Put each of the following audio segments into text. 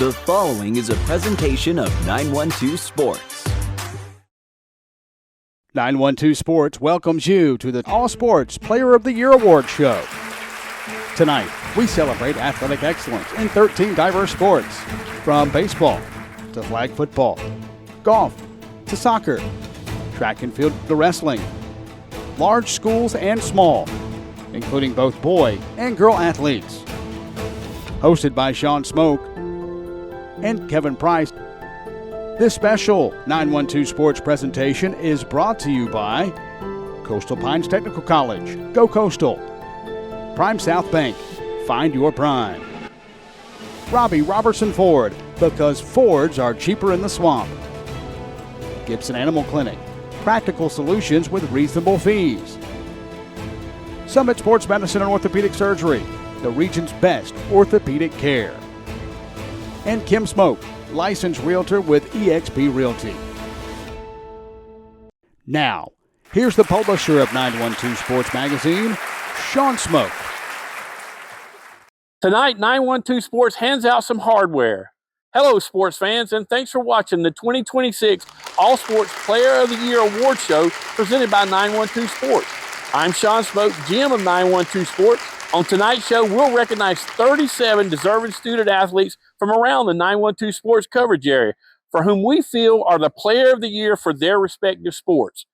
The following is a presentation of 912 Sports. 912 Sports welcomes you to the All Sports Player of the Year Award Show. Tonight, we celebrate athletic excellence in 13 diverse sports, from baseball to flag football, golf to soccer, track and field to wrestling, large schools and small, including both boy and girl athletes. Hosted by Shawn Smoak and Kevin Price, this special 912 Sports presentation is brought to you by Coastal Pines Technical College, Go Coastal, Prime South Bank, Find Your Prime, Robbie Robertson Ford, because Fords are cheaper in the swamp, Gibson Animal Clinic, practical solutions with reasonable fees, Summit Sports Medicine and Orthopedic Surgery, the region's best orthopedic care, and Kim Smoak, licensed realtor with eXp Realty. Now, here's the publisher of 912 Sports Magazine, Shawn Smoak. Tonight, 912 Sports hands out some hardware. Hello, sports fans, and thanks for watching the 2026 All Sports Player of the Year Award Show presented by 912 Sports. I'm Shawn Smoak, GM of 912 Sports. On tonight's show, we'll recognize 37 deserving student athletes from around the 912 Sports coverage area for whom we feel are the Player of the Year for their respective sports.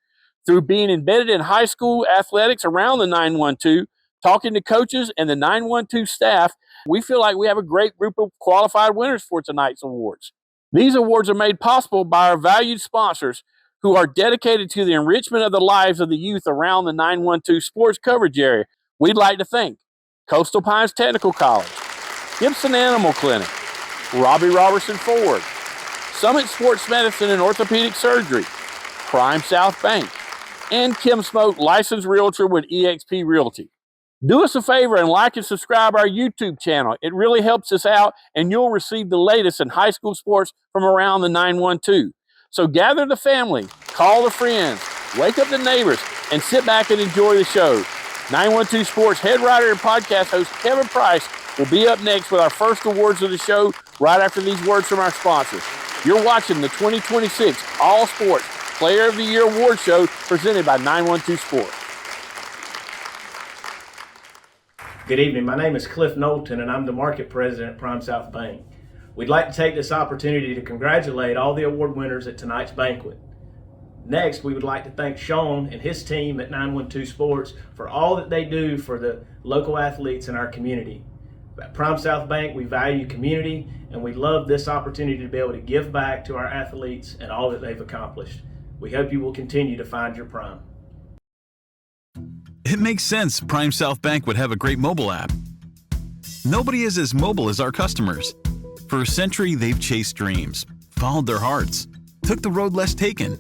Through being embedded in high school athletics around the 912, talking to coaches and the 912 staff, we feel like we have a great group of qualified winners for tonight's awards. These awards are made possible by our valued sponsors who are dedicated to the enrichment of the lives of the youth around the 912 Sports coverage area. We'd like to thank Coastal Pines Technical College, Gibson Animal Clinic, Robbie Robertson Ford, Summit Sports Medicine and Orthopedic Surgery, Prime South Bank, and Kim Smoak, licensed realtor with eXp Realty. Do us a favor and like and subscribe our YouTube channel. It really helps us out, and you'll receive the latest in high school sports from around the 912. So gather the family, call the friends, wake up the neighbors, and sit back and enjoy the show. 912 Sports head writer and podcast host Kevin Price will be up next with our first awards of the show right after these words from our sponsors. You're watching the 2026 All Sports Player of the Year Award Show presented by 912 Sports. Good evening. My name is Cliff Knowlton, and I'm the market president at Prime South Bank. We'd like to take this opportunity to congratulate all the award winners at tonight's banquet. Next, we would like to thank Shawn and his team at 912 Sports for all that they do for the local athletes in our community. At Prime South Bank, we value community, and we love this opportunity to be able to give back to our athletes and all that they've accomplished. We hope you will continue to find your prime. It makes sense Prime South Bank would have a great mobile app. Nobody is as mobile as our customers. For a century, they've chased dreams, followed their hearts, took the road less taken,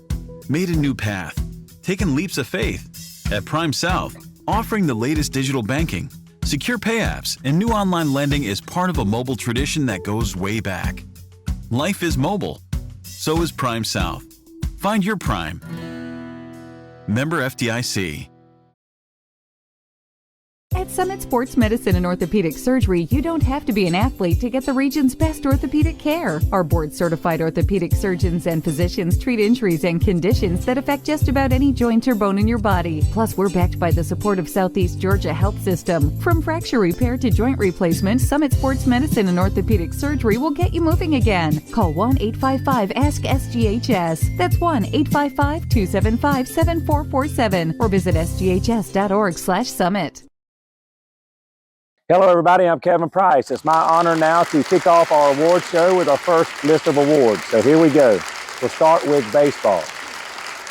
made a new path, taken leaps of faith. At Prime South, offering the latest digital banking, secure pay apps, and new online lending is part of a mobile tradition that goes way back. Life is mobile. So is Prime South. Find your Prime. Member FDIC. At Summit Sports Medicine and Orthopedic Surgery, you don't have to be an athlete to get the region's best orthopedic care. Our board-certified orthopedic surgeons and physicians treat injuries and conditions that affect just about any joint or bone in your body. Plus, we're backed by the support of Southeast Georgia Health System. From fracture repair to joint replacement, Summit Sports Medicine and Orthopedic Surgery will get you moving again. Call 1-855-ASK-SGHS. That's 1-855-275-7447 or visit sghs.org/summit. Hello everybody, I'm Kevin Price. It's my honor now to kick off our award show with our first list of awards. So here we go. We'll start with baseball.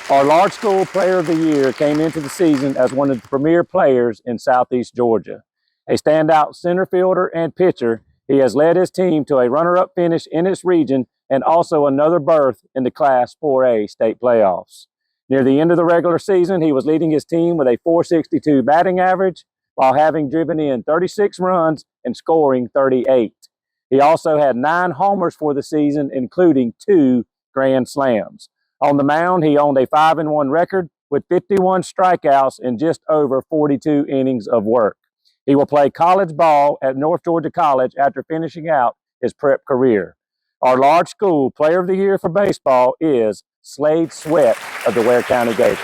Our large school player of the year came into the season as one of the premier players in Southeast Georgia. A standout center fielder and pitcher, he has led his team to a runner-up finish in its region and also another berth in the Class 4A state playoffs. Near the end of the regular season, he was leading his team with a .462 batting average, while having driven in 36 runs and scoring 38. He also had 9 homers for the season, including 2 grand slams. On the mound, he owned a 5-1 record with 51 strikeouts in just over 42 innings of work. He will play college ball at North Georgia College after finishing out his prep career. Our large school player of the year for baseball is Slade Sweat of the Ware County Gators.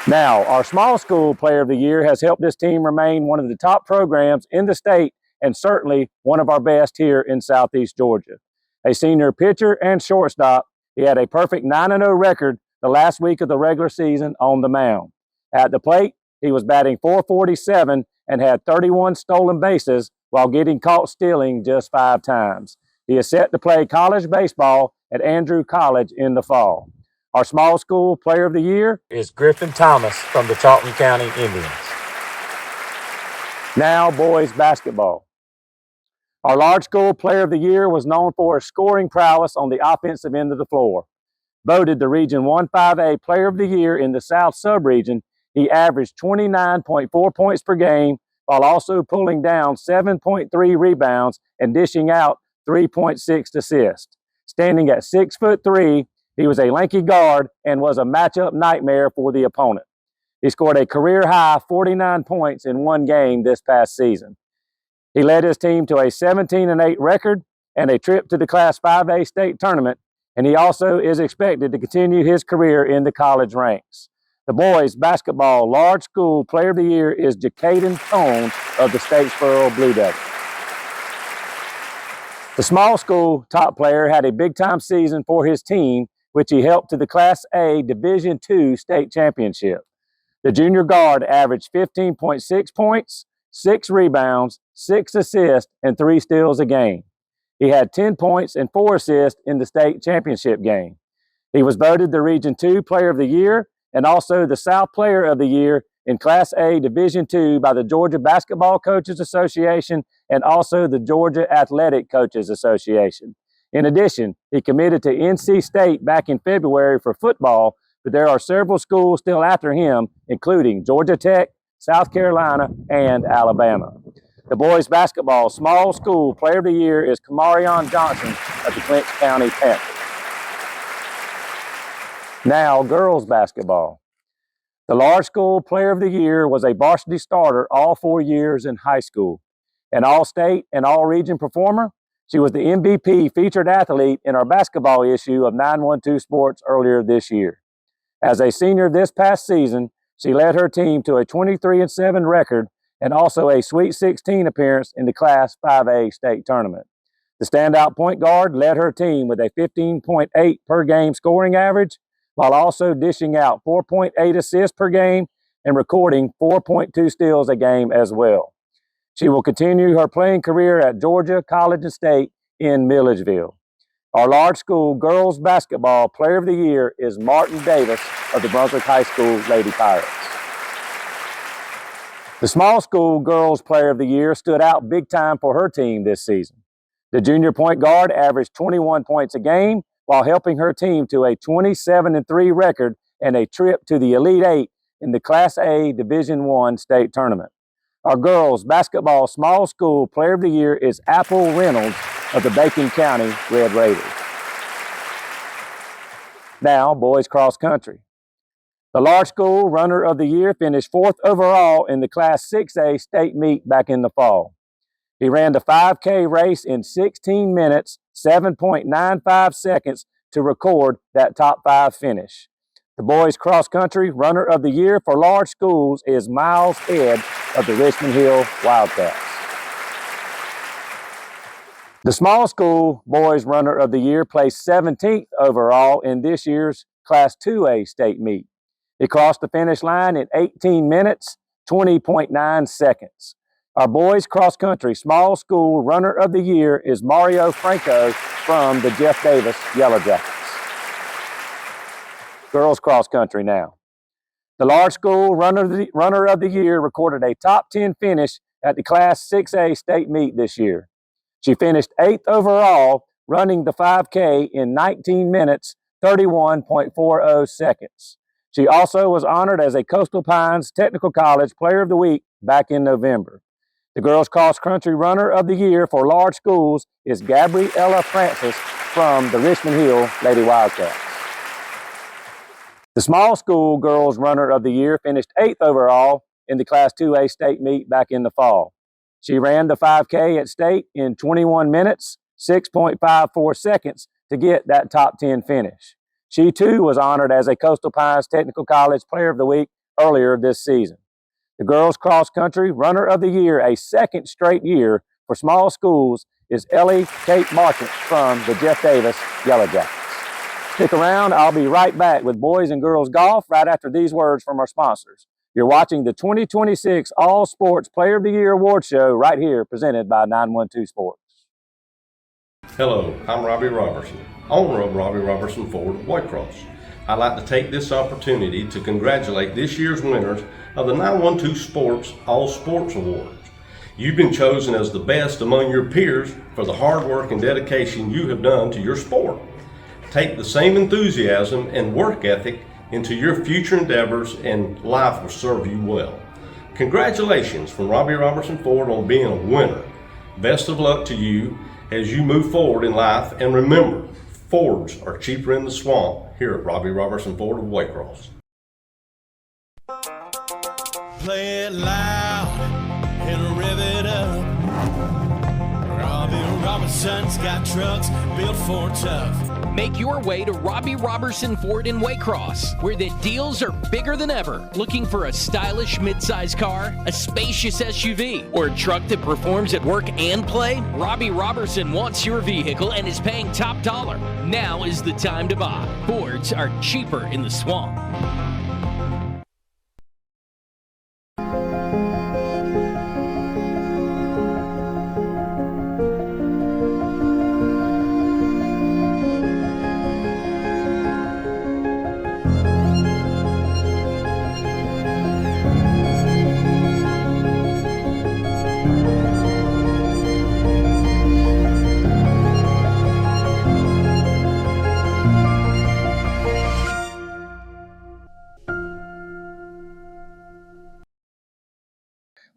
Now, our small school player of the year has helped this team remain one of the top programs in the state and certainly one of our best here in Southeast Georgia. A senior pitcher and shortstop, he had a perfect 9-0 record the last week of the regular season on the mound. At the plate, he was batting .447 and had 31 stolen bases while getting caught stealing just 5 times. He is set to play college baseball at Andrew College in the fall. Our small school player of the year is Griffin Thomas from the Charlton County Indians. Now, boys basketball. Our large school player of the year was known for his scoring prowess on the offensive end of the floor. Voted the Region 1-5A player of the year in the South Subregion, he averaged 29.4 points per game while also pulling down 7.3 rebounds and dishing out 3.6 assists. Standing at 6'3", he was a lanky guard and was a matchup nightmare for the opponent. He scored a career-high 49 points in one game this past season. He led his team to a 17-8 record and a trip to the Class 5A state tournament, and he also is expected to continue his career in the college ranks. The boys basketball large school player of the year is Jacaden Cone of the Statesboro Blue Devils. The small school top player had a big-time season for his team, which he helped to the Class A Division II state championship. The junior guard averaged 15.6 points, 6 rebounds, 6 assists, and 3 steals a game. He had 10 points and 4 assists in the state championship game. He was voted the Region II Player of the Year and also the South Player of the Year in Class A Division II by the Georgia Basketball Coaches Association and also the Georgia Athletic Coaches Association. In addition, he committed to NC State back in February for football, but there are several schools still after him, including Georgia Tech, South Carolina, and Alabama. The boys basketball small school player of the year is Kamarion Johnson of the Clinch County Panthers. Now, girls basketball. The large school player of the year was a varsity starter all 4 years in high school. An all-state and all-region performer, she was the MVP featured athlete in our basketball issue of 912 Sports earlier this year. As a senior this past season, she led her team to a 23-7 record and also a Sweet 16 appearance in the Class 5A state tournament. The standout point guard led her team with a 15.8 per game scoring average, while also dishing out 4.8 assists per game and recording 4.2 steals a game as well. She will continue her playing career at Georgia College and State in Milledgeville. Our large school girls basketball player of the year is Martin Davis of the Brunswick High School Lady Pirates. The small school girls player of the year stood out big time for her team this season. The junior point guard averaged 21 points a game while helping her team to a 27-3 record and a trip to the Elite Eight in the Class A Division I state tournament. Our girls basketball small school player of the year is Apple Reynolds of the Bacon County Red Raiders. Now, boys cross country. The large school runner of the year finished 4th overall in the Class 6A state meet back in the fall. He ran the 5K race in 16 minutes, 7.95 seconds to record that top 5 finish. The boys cross country runner of the year for large schools is Miles Head of the Richmond Hill Wildcats. The small school boys runner of the year placed 17th overall in this year's Class 2A state meet. He crossed the finish line in 18 minutes, 20.9 seconds. Our boys cross country small school runner of the year is Mario Franco from the Jeff Davis Yellow Jackets. Girls cross country now. The large school runner of the year recorded a top 10 finish at the Class 6A state meet this year. She finished 8th overall, running the 5K in 19 minutes, 31.40 seconds. She also was honored as a Coastal Pines Technical College Player of the Week back in November. The girls cross country runner of the year for large schools is Gabriella Francis from the Richmond Hill Lady Wildcats. The small school girls runner of the year finished 8th overall in the Class 2A state meet back in the fall. She ran the 5K at state in 21 minutes, 6.54 seconds to get that top 10 finish. She too was honored as a Coastal Pines Technical College Player of the Week earlier this season. The girls cross country runner of the year, a second straight year for small schools, is Ellie Kate Marchant from the Jeff Davis Yellow Jackets. Stick around, I'll be right back with boys and girls golf right after these words from our sponsors. You're watching the 2026 All Sports Player of the Year Award Show right here, presented by 912 Sports. Hello, I'm Robbie Robertson, owner of Robbie Robertson Ford of Waycross. I'd like to take this opportunity to congratulate this year's winners of the 912 Sports All Sports Awards. You've been chosen as the best among your peers for the hard work and dedication you have done to your sport. Take the same enthusiasm and work ethic into your future endeavors, and life will serve you well. Congratulations from Robbie Robertson Ford on being a winner. Best of luck to you as you move forward in life, and remember, Fords are cheaper in the swamp here at Robbie Robertson Ford of Waycross. Play it loud and rev it up. Robbie Robertson's got trucks built for tough. Make your way to Robbie Robertson Ford in Waycross, where the deals are bigger than ever. Looking for a stylish midsize car, a spacious SUV, or a truck that performs at work and play? Robbie Robertson wants your vehicle and is paying top dollar. Now is the time to buy. Fords are cheaper in the swamp.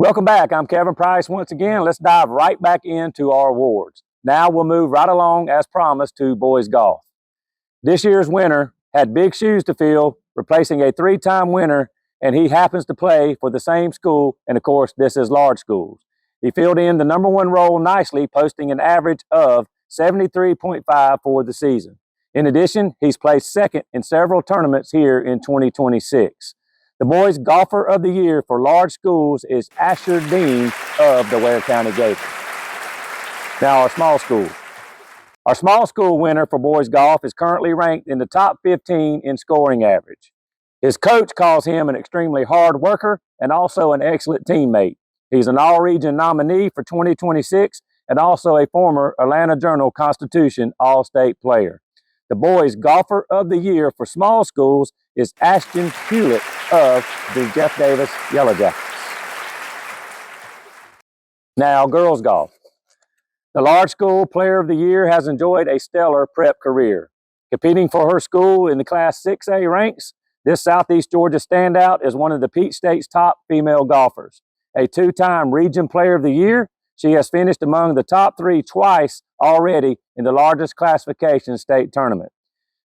Welcome back. I'm Kevin Price once again. Let's dive right back into our awards. Now we'll move right along, as promised, to boys golf. This year's winner had big shoes to fill, replacing a three-time winner, and he happens to play for the same school, and of course, this is large schools. He filled in the number one role nicely, posting an average of 73.5 for the season. In addition, he's placed second in several tournaments here in 2026. The boys golfer of the year for large schools is Asher Dean of the Ware County Gators. Now our small school. Our small school winner for boys golf is currently ranked in the top 15 in scoring average. His coach calls him an extremely hard worker and also an excellent teammate. He's an all-region nominee for 2026 and also a former Atlanta Journal-Constitution All-State player. The boys golfer of the year for small schools is Ashton Hewlett of the Jeff Davis Yellow Jackets. Now, girls golf. The large school player of the year has enjoyed a stellar prep career. Competing for her school in the Class 6A ranks, this Southeast Georgia standout is one of the Peach State's top female golfers. A two-time region player of the year, she has finished among the top three twice already in the largest classification state tournament.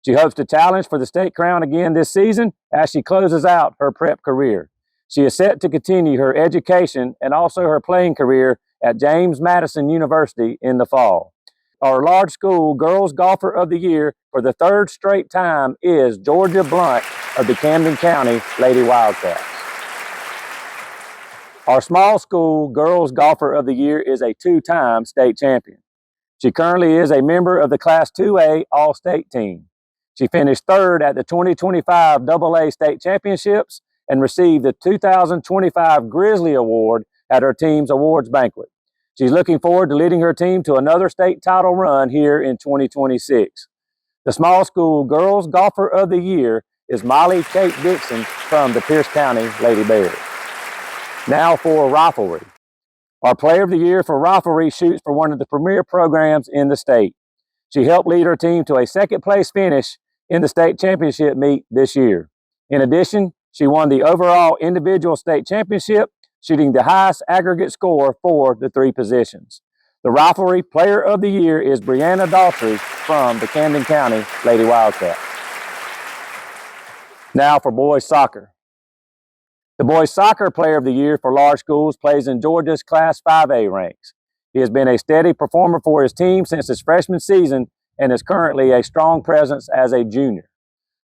She hopes to challenge for the state crown again this season as she closes out her prep career. She is set to continue her education and also her playing career at James Madison University in the fall. Our large school girls golfer of the year for the third straight time is Georgia Blunt of the Camden County Lady Wildcats. Our small school girls golfer of the year is a two-time state champion. She currently is a member of the Class 2A All-State team. She finished third at the 2025 AA State Championships and received the 2025 Grizzly Award at her team's awards banquet. She's looking forward to leading her team to another state title run here in 2026. The small school girls golfer of the year is Molly Kate Dixon from the Pierce County Lady Bears. Now for riflery. Our player of the year for riflery shoots for one of the premier programs in the state. She helped lead her team to a second place finish in the state championship meet this year. In addition, she won the overall individual state championship, shooting the highest aggregate score for the three positions. The riflery player of the year is Brianna Daltrey from the Camden County Lady Wildcats. Now for boys soccer. The boys soccer player of the year for large schools plays in Georgia's Class 5A ranks. He has been a steady performer for his team since his freshman season and is currently a strong presence as a junior.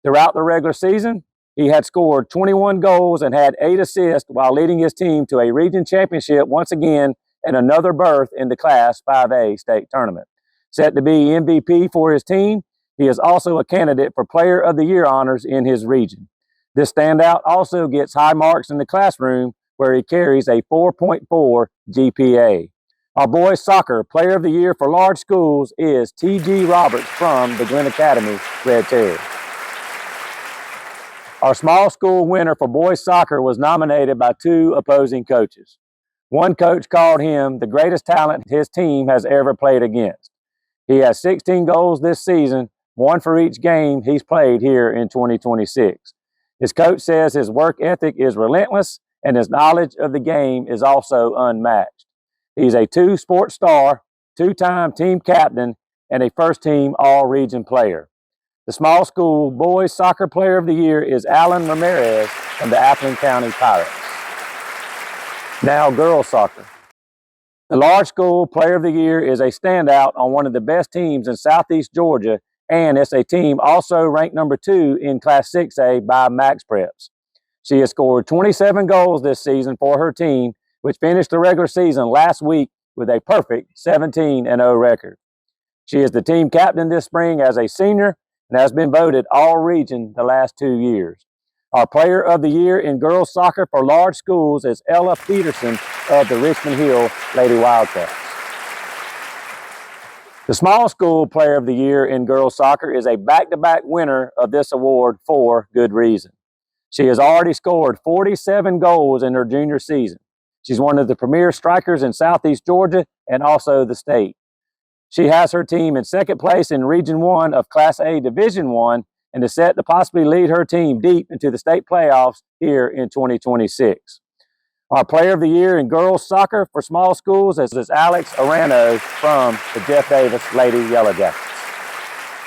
Throughout the regular season, he had scored 21 goals and had 8 assists while leading his team to a region championship once again and another berth in the Class 5A state tournament. Set to be MVP for his team, he is also a candidate for Player of the Year honors in his region. This standout also gets high marks in the classroom where he carries a 4.4 GPA. Our boys soccer Player of the Year for large schools is T.G. Roberts from the Glen Academy Red Terriers. Our small school winner for boys soccer was nominated by 2 opposing coaches. One coach called him the greatest talent his team has ever played against. He has 16 goals this season, 1 for each game he's played here in 2026. His coach says his work ethic is relentless and his knowledge of the game is also unmatched. He's a 2-sport star, 2-time team captain, and a first-team all-region player. The small school boys soccer player of the year is Alan Ramirez from the Appling County Pirates. Now girls soccer. The large school player of the year is a standout on one of the best teams in Southeast Georgia, and it's a team also ranked number 2 in Class 6A by Max Preps. She has scored 27 goals this season for her team, which finished the regular season last week with a perfect 17-0 record. She is the team captain this spring as a senior and has been voted all-region the last 2 years. Our player of the year in girls soccer for large schools is Ella Peterson of the Richmond Hill Lady Wildcats. The small school player of the year in girls soccer is a back-to-back winner of this award for good reason. She has already scored 47 goals in her junior season. She's one of the premier strikers in Southeast Georgia and also the state. She has her team in second place in Region 1 of Class A Division 1 and is set to possibly lead her team deep into the state playoffs here in 2026. Our player of the year in girls soccer for small schools is Alex Arano from the Jeff Davis Lady Yellow Jackets.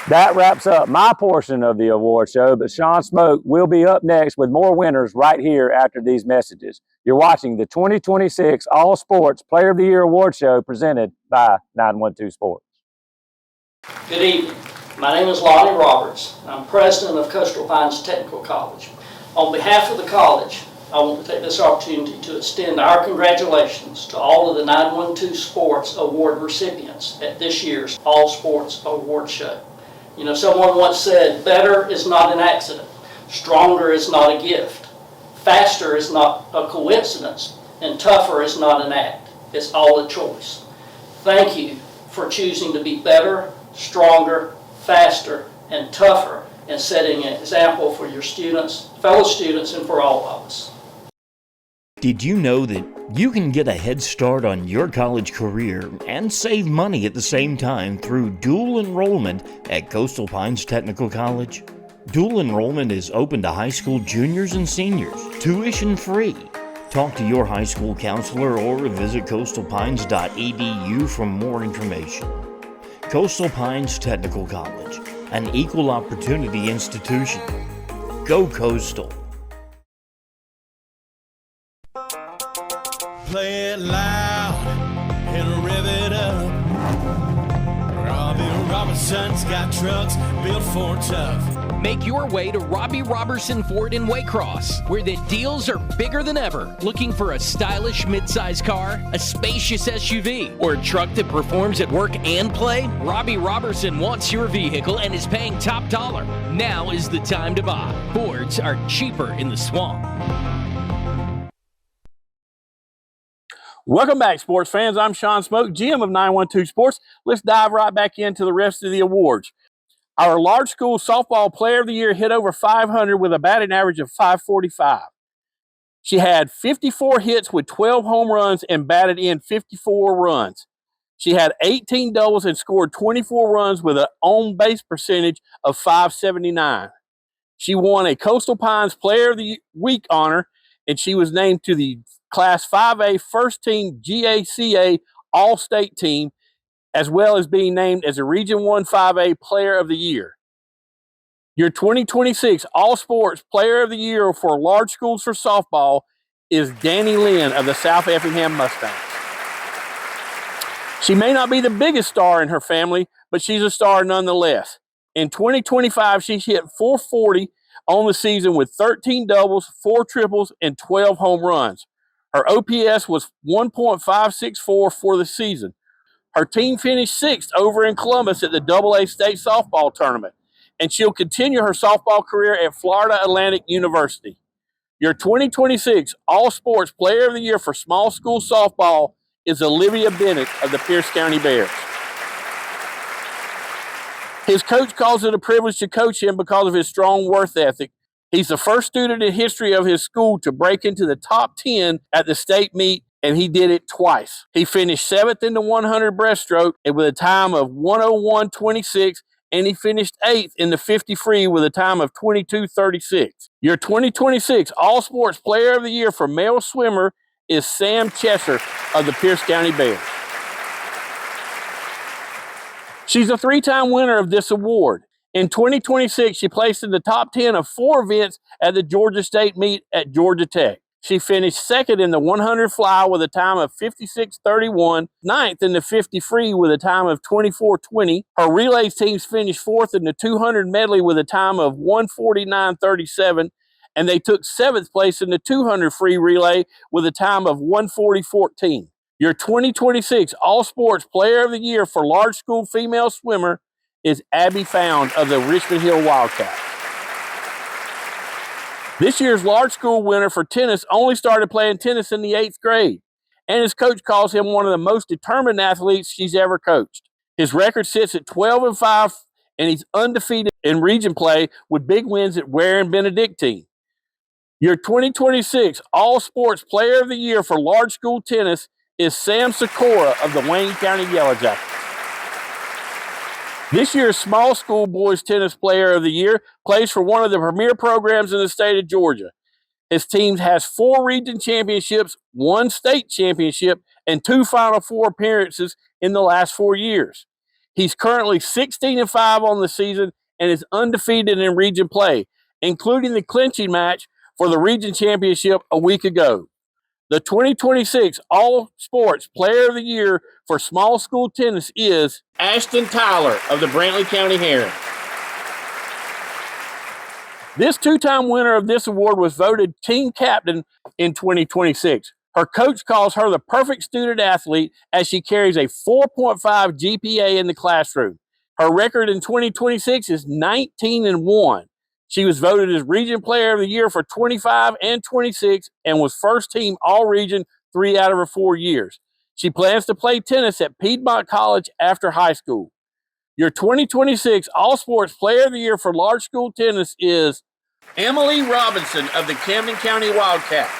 That wraps up my portion of the award show, but Shawn Smoak will be up next with more winners right here after these messages. You're watching the 2026 All Sports Player of the Year Award Show presented by 912 Sports. Good evening. My name is Lonnie Roberts. I'm president of Coastal Pines Technical College. On behalf of the college, I want to take this opportunity to extend our congratulations to all of the 912 Sports Award recipients at this year's All Sports Award Show. You know, someone once said, better is not an accident, stronger is not a gift, faster is not a coincidence, and tougher is not an act. It's all a choice. Thank you for choosing to be better, stronger, faster, and tougher, and setting an example for your students, fellow students, and for all of us. Did you know that you can get a head start on your college career and save money at the same time through dual enrollment at Coastal Pines Technical College? Dual enrollment is open to high school juniors and seniors, tuition free. Talk to your high school counselor or visit coastalpines.edu for more information. Coastal Pines Technical College, an equal opportunity institution. Go Coastal. Play it loud and rev it up. Robbie Robertson's got trucks built for tough. Make your way to Robbie Robertson Ford in Waycross, where the deals are bigger than ever. Looking for a stylish midsize car, a spacious SUV, or a truck that performs at work and play? Robbie Robertson wants your vehicle and is paying top dollar. Now is the time to buy. Fords are cheaper in the swamp. Welcome back, sports fans. I'm Shawn Smoak, GM of 912 Sports. Let's dive right back into the rest of the awards. Our large school softball player of the year hit over 500 with a batting average of 545. She had 54 hits with 12 home runs and batted in 54 runs. She had 18 doubles and scored 24 runs with an on-base percentage of .579. She won a Coastal Pines Player of the Week honor, and she was named to the Class 5A First Team GACA All-State Team, as well as being named as a Region 1 5A Player of the Year. Your 2026 All Sports Player of the Year for large schools for softball is Danny Lynn of the South Effingham Mustangs. She may not be the biggest star in her family, but she's a star nonetheless. In 2025, she hit .440 on the season with 13 doubles, 4 triples, and 12 home runs. Her OPS was 1.564 for the season. Her team finished 6th over in Columbus at the AA State Softball Tournament, and she'll continue her softball career at Florida Atlantic University. Your 2026 All-Sports Player of the Year for small school softball is Olivia Bennett of the Pierce County Bears. His coach calls it a privilege to coach him because of his strong work ethic. He's the first student in history of his school to break into the top 10 at the state meet, and he did it twice. He finished 7th in the 100 breaststroke with a time of 101.26, and he finished 8th in the 50 free with a time of 22.36. Your 2026 All-Sports Player of the Year for male swimmer is Sam Chesser of the Pierce County Bears. She's a 3-time winner of this award. In 2026, she placed in the top 10 of 4 events at the Georgia State meet at Georgia Tech. She finished 2nd in the 100 fly with a time of 56.31, 9th in the 50 free with a time of 24.20. Her relays teams finished 4th in the 200 medley with a time of 149.37, and they took 7th place in the 200 free relay with a time of 140.14. Your 2026 All-Sports Player of the Year for large school female swimmer is Abby Found of the Richmond Hill Wildcats. This year's large school winner for tennis only started playing tennis in the 8th grade, and his coach calls him one of the most determined athletes she's ever coached. His record sits at 12-5, and he's undefeated in region play with big wins at Ware and Benedictine. Your 2026 All-Sports Player of the Year for large school tennis is Sam Sikora of the Wayne County Yellow Jackets. This year's small school boys tennis player of the year plays for one of the premier programs in the state of Georgia. His team has 4 region championships, 1 state championship, and 2 Final Four appearances in the last 4 years. He's currently 16-5 on the season and is undefeated in region play, including the clinching match for the region championship a week ago. The 2026 All-Sports Player of the Year for small school tennis is Ashton Tyler of the Brantley County Herons. This 2-time winner of this award was voted team captain in 2026. Her coach calls her the perfect student athlete as she carries a 4.5 GPA in the classroom. Her record in 2026 is 19-1. She was voted as Region Player of the Year for 25 and 26 and was first team All-Region 3 out of her 4 years. She plans to play tennis at Piedmont College after high school. Your 2026 All-Sports Player of the Year for large school tennis is Emily Robinson of the Camden County Wildcats.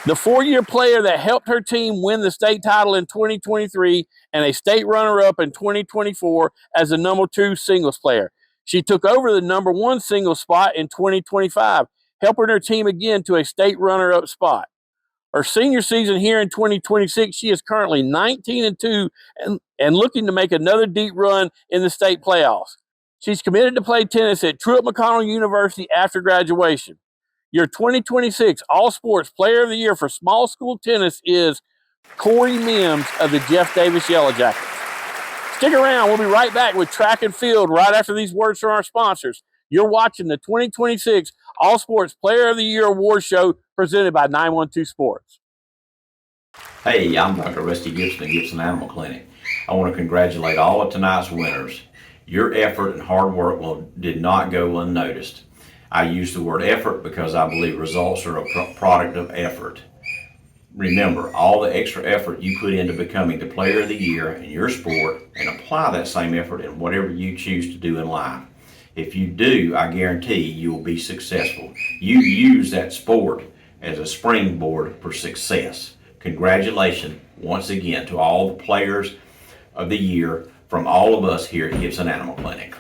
The 4-year player that helped her team win the state title in 2023 and a state runner-up in 2024 as the number 2 singles player. She took over the number 1 singles spot in 2025, helping her team again to a state runner-up spot. Her senior season here in 2026, she is currently 19-2 and looking to make another deep run in the state playoffs. She's committed to play tennis at Truett McConnell University after graduation. Your 2026 All-Sports Player of the Year for small school tennis is Corey Mims of the Jeff Davis Yellow Jackets. Stick around. We'll be right back with track and field right after these words from our sponsors. You're watching the 2026 All-Sports Player of the Year Award Show presented by 912 Sports. Hey, I'm Dr. Rusty Gibson of Gibson Animal Clinic. I want to congratulate all of tonight's winners. Your effort and hard work did not go unnoticed. I use the word effort because I believe results are a product of effort. Remember, all the extra effort you put into becoming the Player of the Year in your sport, and apply that same effort in whatever you choose to do in life. If you do, I guarantee you will be successful. You use that sport as a springboard for success. Congratulations once again to all the Players of the Year from all of us here at Gibson Animal Clinic.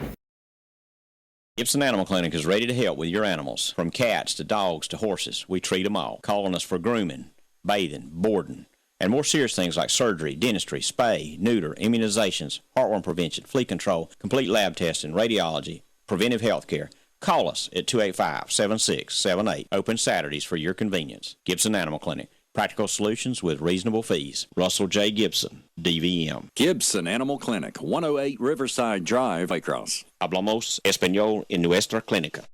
Gibson Animal Clinic is ready to help with your animals. From cats to dogs to horses, we treat them all. Call on us for grooming, bathing, boarding, and more serious things like surgery, dentistry, spay, neuter, immunizations, heartworm prevention, flea control, complete lab testing, radiology, preventive health care. Call us at 285-7678. Open Saturdays for your convenience. Gibson Animal Clinic. Practical solutions with reasonable fees. Russell J. Gibson, DVM. Gibson Animal Clinic, 108 Riverside Drive, Waycross. Hablamos español en nuestra clínica.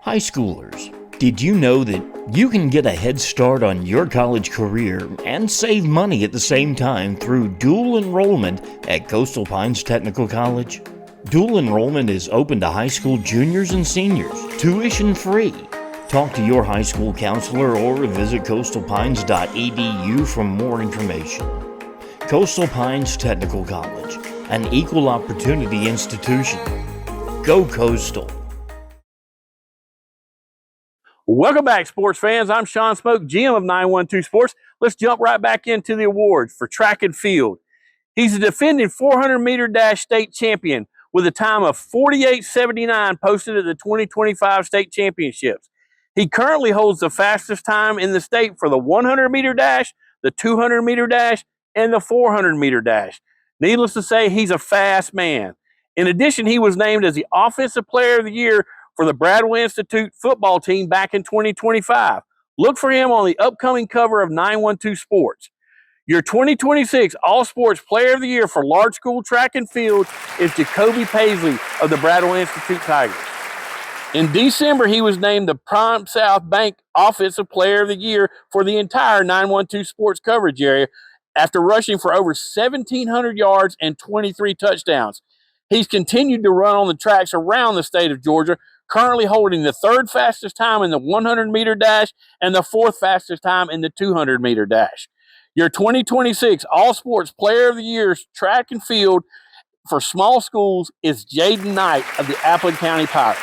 High schoolers, did you know that you can get a head start on your college career and save money at the same time through dual enrollment at Coastal Pines Technical College? Dual enrollment is open to high school juniors and seniors, tuition free. Talk to your high school counselor or visit coastalpines.edu for more information. Coastal Pines Technical College, an equal opportunity institution. Go Coastal. Welcome back, sports fans. I'm Shawn Smoak, GM of 912 Sports. Let's jump right back into the awards for track and field. He's a defending 400-meter dash state champion with a time of 48.79 posted at the 2025 state championships. He currently holds the fastest time in the state for the 100-meter dash, the 200-meter dash, and the 400-meter dash. Needless to say, he's a fast man. In addition, he was named as the Offensive Player of the Year for the Bradwell Institute football team back in 2025. Look for him on the upcoming cover of 912 Sports. Your 2026 All Sports Player of the Year for large school track and field is Jacoby Paisley of the Bradwell Institute Tigers. In December, he was named the Prime South Bank Offensive Player of the Year for the entire 912 Sports coverage area after rushing for over 1,700 yards and 23 touchdowns. He's continued to run on the tracks around the state of Georgia, currently holding the third fastest time in the 100-meter dash and the fourth fastest time in the 200-meter dash. Your 2026 All Sports Player of the Year track and field for small schools is Jaden Knight of the Appleton County Pirates.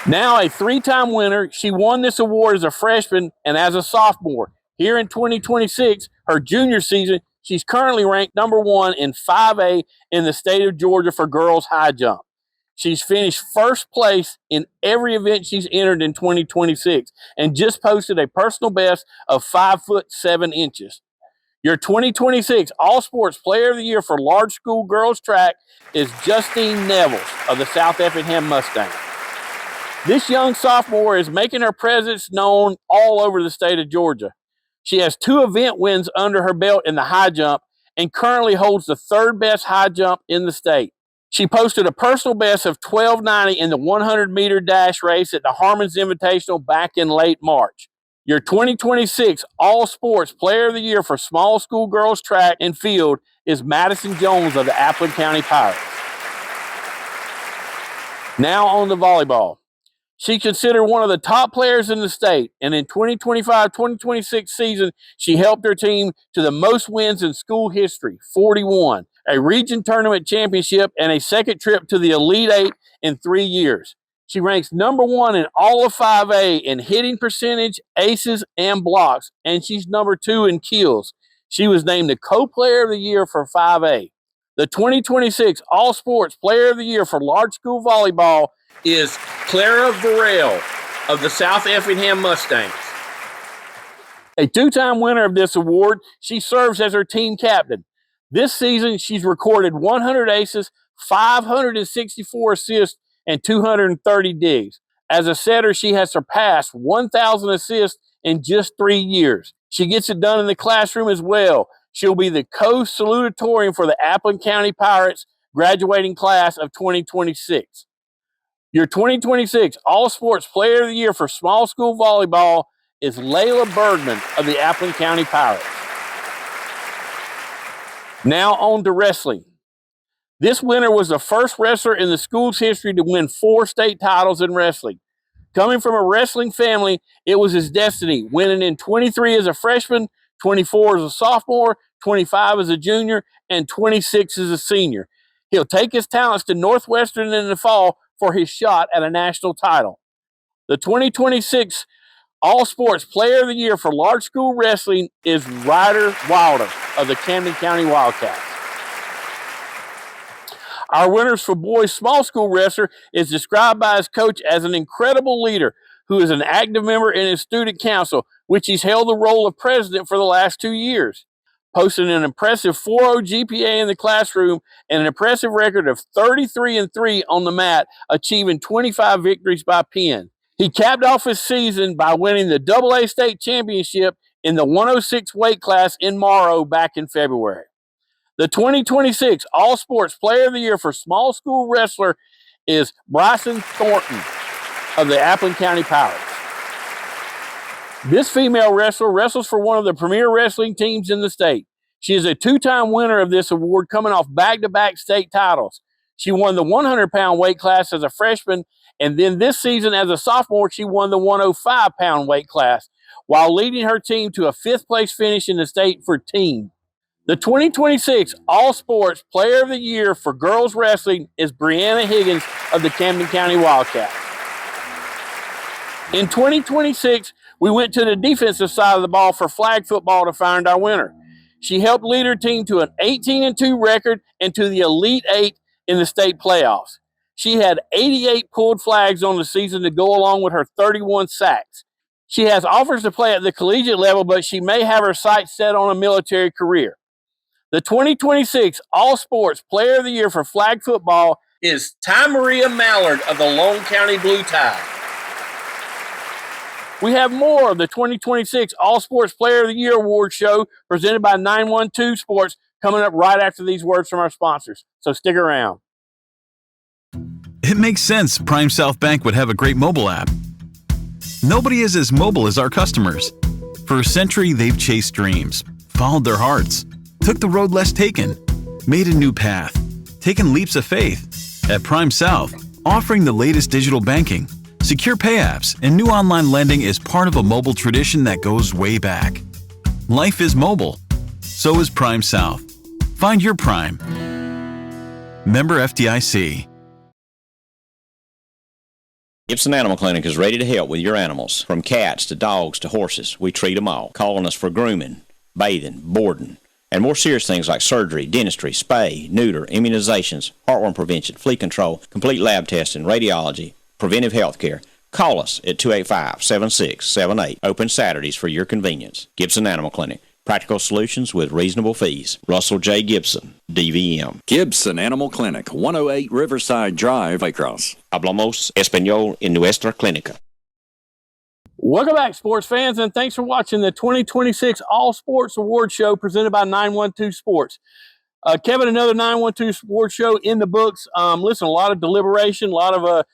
Now a three-time winner, she won this award as a freshman and as a sophomore. Here in 2026, her junior season, she's currently ranked number 1 in 5A in the state of Georgia for girls high jump. She's finished first place in every event she's entered in 2026 and just posted a personal best of 5'7". Your 2026 All Sports Player of the Year for large school girls track is Justine Nevels of the South Effingham Mustangs. This young sophomore is making her presence known all over the state of Georgia. She has 2 event wins under her belt in the high jump and currently holds the third best high jump in the state. She posted a personal best of 12.90 in the 100-meter dash race at the Harmon's Invitational back in late March. Your 2026 All Sports Player of the Year for small school girls track and field is Madison Jones of the Appleton County Pirates. Now on to volleyball. She's considered one of the top players in the state, and in 2025-2026 season, she helped her team to the most wins in school history, 41, a region tournament championship, and a second trip to the Elite Eight in 3 years. She ranks number 1 in all of 5A in hitting percentage, aces, and blocks, and she's number 2 in kills. She was named the Co-Player of the Year for 5A. The 2026 All Sports Player of the Year for large school volleyball is Clara Varel of the South Effingham Mustangs. A 2-time winner of this award, she serves as her team captain. This season, she's recorded 100 aces, 564 assists, and 230 digs. As a setter, she has surpassed 1,000 assists in just 3 years. She gets it done in the classroom as well. She'll be the co-salutatorian for the Appleton County Pirates graduating class of 2026. Your 2026 All Sports Player of the Year for small school volleyball is Layla Bergman of the Appleton County Pirates. Now on to wrestling. This winner was the first wrestler in the school's history to win 4 state titles in wrestling. Coming from a wrestling family, it was his destiny, winning in 23 as a freshman, 24 as a sophomore, 25 as a junior, and 26 as a senior. He'll take his talents to Northwestern in the fall for his shot at a national title. The 2026 All Sports Player of the Year for large school wrestling is Ryder Wilder of the Camden County Wildcats. Our winners for boys small school wrestler is described by his coach as an incredible leader who is an active member in his student council, which he's held the role of president for the last 2 years. posting an impressive 4.0 GPA in the classroom and an impressive record of 33-3 on the mat, achieving 25 victories by pen. He capped off his season by winning the AA state championship in the 106 weight class in Morrow back in February. The 2026 All Sports Player of the Year for Small School Wrestler is Bryson Thornton of the Appling County Pirates. This female wrestler wrestles for one of the premier wrestling teams in the state. She is a two-time winner of this award, coming off back-to-back state titles. She won the 100-pound weight class as a freshman, and then this season as a sophomore, she won the 105-pound weight class, while leading her team to a fifth-place finish in the state for team. The 2026 All Sports Player of the Year for girls wrestling is Brianna Higgins of the Camden County Wildcats. In 2026, we went to the defensive side of the ball for flag football to find our winner. She helped lead her team to an 18-2 record and to the Elite Eight in the state playoffs. She had 88 pulled flags on the season to go along with her 31 sacks. She has offers to play at the collegiate level, but she may have her sights set on a military career. The 2026 All Sports Player of the Year for flag football is Ty Maria Mallard of the Lone County Blue Tide. We have more of the 2026 All Sports Player of the Year award show presented by 912 Sports coming up right after these words from our sponsors. So stick around. It makes sense Prime South Bank would have a great mobile app. Nobody is as mobile as our customers. For a century, they've chased dreams, followed their hearts, took the road less taken, made a new path, taken leaps of faith. At Prime South, offering the latest digital banking, secure pay apps, and new online lending is part of a mobile tradition that goes way back. Life is mobile. So is Prime South. Find your Prime. Member FDIC. Gibson Animal Clinic is ready to help with your animals. From cats to dogs to horses, we treat them all. Calling us for grooming, bathing, boarding, and more serious things like surgery, dentistry, spay, neuter, immunizations, heartworm prevention, flea control, complete lab testing, radiology, preventive health care. Call us at 285-7678. Open Saturdays for your convenience. Gibson Animal Clinic. Practical solutions with reasonable fees. Russell J. Gibson, DVM. Gibson Animal Clinic, 108 Riverside Drive, Waycross. Hablamos español en nuestra clínica. Welcome back, sports fans, and thanks for watching the 2026 All Sports Award Show presented by 912 Sports. Kevin, another 912 Sports Show in the books. Listen, a lot of deliberation, a lot of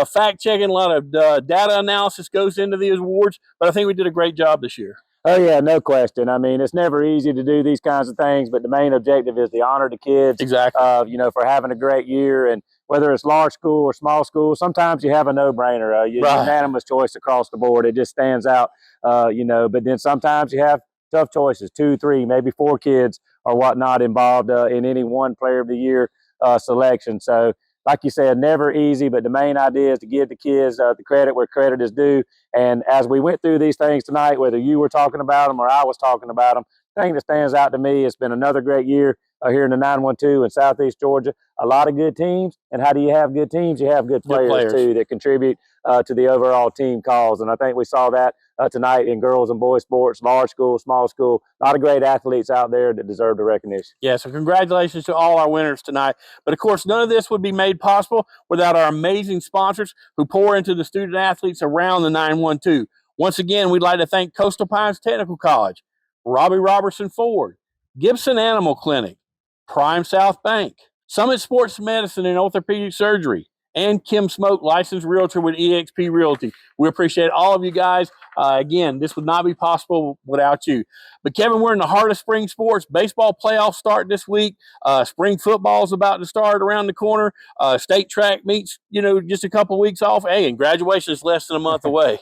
fact-checking, a lot of data analysis goes into these awards, but I think we did a great job this year. Oh, yeah, no question. I mean, it's never easy to do these kinds of things, but the main objective is to honor the kids, exactly. For having a great year. And whether it's large school or small school, sometimes you have a no-brainer. Unanimous choice across the board. It just stands out, But then sometimes you have tough choices, 2, 3, maybe 4 kids or whatnot involved in any one Player of the Year selection. So, like you said, never easy, but the main idea is to give the kids the credit where credit is due. And as we went through these things tonight, whether you were talking about them or I was talking about them, the thing that stands out to me, it's been another great year here in the 912 in Southeast Georgia. A lot of good teams. And how do you have good teams? You have good players too that contribute to the overall team cause. And I think we saw that tonight in girls and boys sports, large school, small school. A lot of great athletes out there that deserve the recognition. Yeah, so congratulations to all our winners tonight. But, of course, none of this would be made possible without our amazing sponsors who pour into the student athletes around the 912. Once again, we'd like to thank Coastal Pines Technical College, Robbie Robertson Ford, Gibson Animal Clinic, Prime South Bank, Summit Sports Medicine and Orthopedic Surgery, and Kim Smoak, licensed realtor with eXp Realty. We appreciate all of you guys. Again, this would not be possible without you. But, Kevin, we're in the heart of spring sports. Baseball playoffs start this week. Spring football is about to start around the corner. State track meets, just a couple weeks off. Hey, and graduation is less than a month away.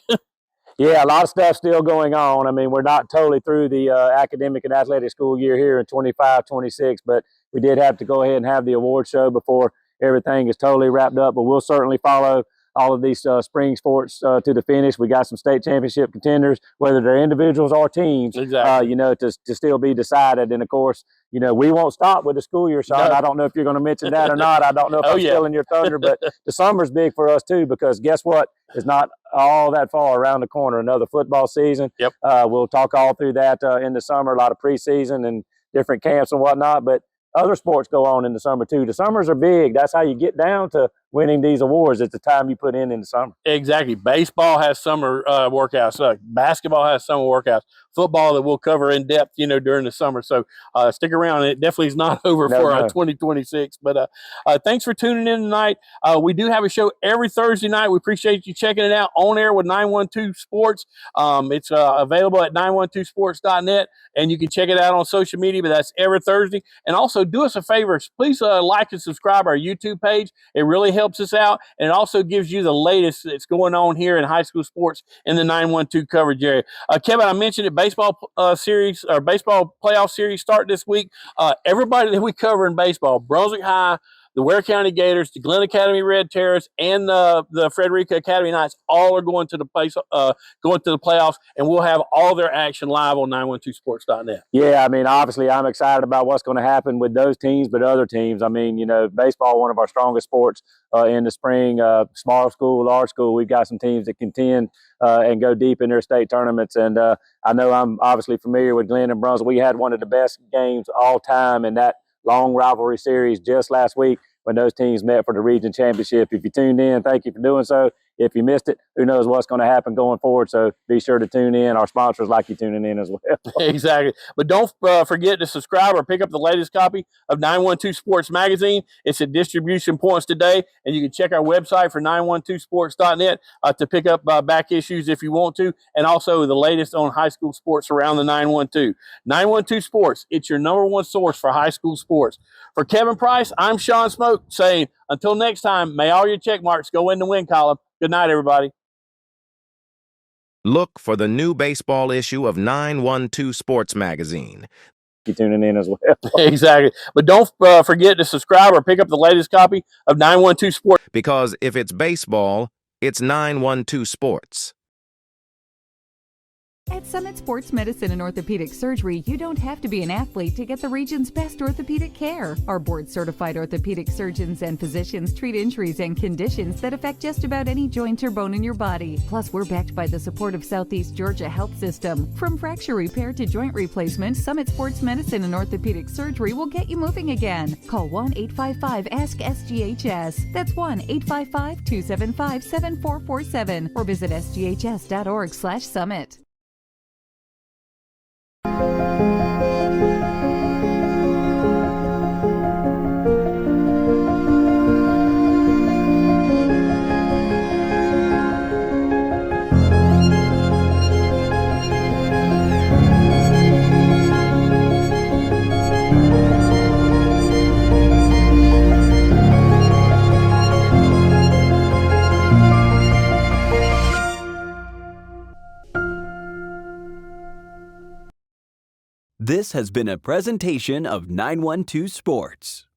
Yeah, a lot of stuff still going on. I mean, we're not totally through the academic and athletic school year here in 25-26, but we did have to go ahead and have the award show before everything is totally wrapped up. But we'll certainly follow all of these spring sports to the finish. We got some state championship contenders, whether they're individuals or teams, exactly. To still be decided. And, of course, we won't stop with the school year, Sean. No. I don't know if you're going to mention that or not. I don't know if I'm stealing your thunder, but the summer's big for us too, because guess what? It's not all that far around the corner. Another football season. Yep. We'll talk all through that in the summer, a lot of preseason and different camps and whatnot. But other sports go on in the summer too. The summers are big. That's how you get down to winning these awards. It's the time you put in the summer. Exactly. Baseball has summer workouts. Basketball has summer workouts. Football that we'll cover in depth, during the summer. So stick around. It definitely is not over for 2026. But thanks for tuning in tonight. We do have a show every Thursday night. We appreciate you checking it out on air with 912 Sports. It's available at 912sports.net, and you can check it out on social media. But that's every Thursday. And also do us a favor. Please like and subscribe our YouTube page. It really helps us out, and it also gives you the latest that's going on here in high school sports in the 912 coverage area. Kevin, I mentioned it. Baseball series or baseball playoff series start this week. Everybody that we cover in baseball, Brunswick High, the Ware County Gators, the Glen Academy Red Terrace, and the Frederica Academy Knights all are going to the playoffs, and we'll have all their action live on 912sports.net. Yeah, I mean, obviously, I'm excited about what's going to happen with those teams, but other teams. I mean, baseball, one of our strongest sports in the spring. Small school, large school, we've got some teams that contend and go deep in their state tournaments. And I know I'm obviously familiar with Glen and Brunswick. We had one of the best games all time in that long rivalry series just last week when those teams met for the region championship. If you tuned in, thank you for doing so. If you missed it, who knows what's going to happen going forward. So be sure to tune in. Our sponsors like you tuning in as well. Exactly. But don't forget to subscribe or pick up the latest copy of 912 Sports Magazine. It's at distribution points today, and you can check our website for 912sports.net to pick up back issues if you want to, and also the latest on high school sports around the 912. 912 Sports, it's your number one source for high school sports. For Kevin Price, I'm Shawn Smoak saying, until next time, may all your check marks go in the win column. Good night, everybody. Look for the new baseball issue of 912 Sports Magazine. You tuning in as well. Exactly. But don't forget to subscribe or pick up the latest copy of 912 Sports. Because if it's baseball, it's 912 Sports. At Summit Sports Medicine and Orthopedic Surgery, you don't have to be an athlete to get the region's best orthopedic care. Our board-certified orthopedic surgeons and physicians treat injuries and conditions that affect just about any joint or bone in your body. Plus, we're backed by the support of Southeast Georgia Health System. From fracture repair to joint replacement, Summit Sports Medicine and Orthopedic Surgery will get you moving again. Call 1-855-ASK-SGHS. That's 1-855-275-7447 or visit sghs.org/summit. This has been a presentation of 912 Sports.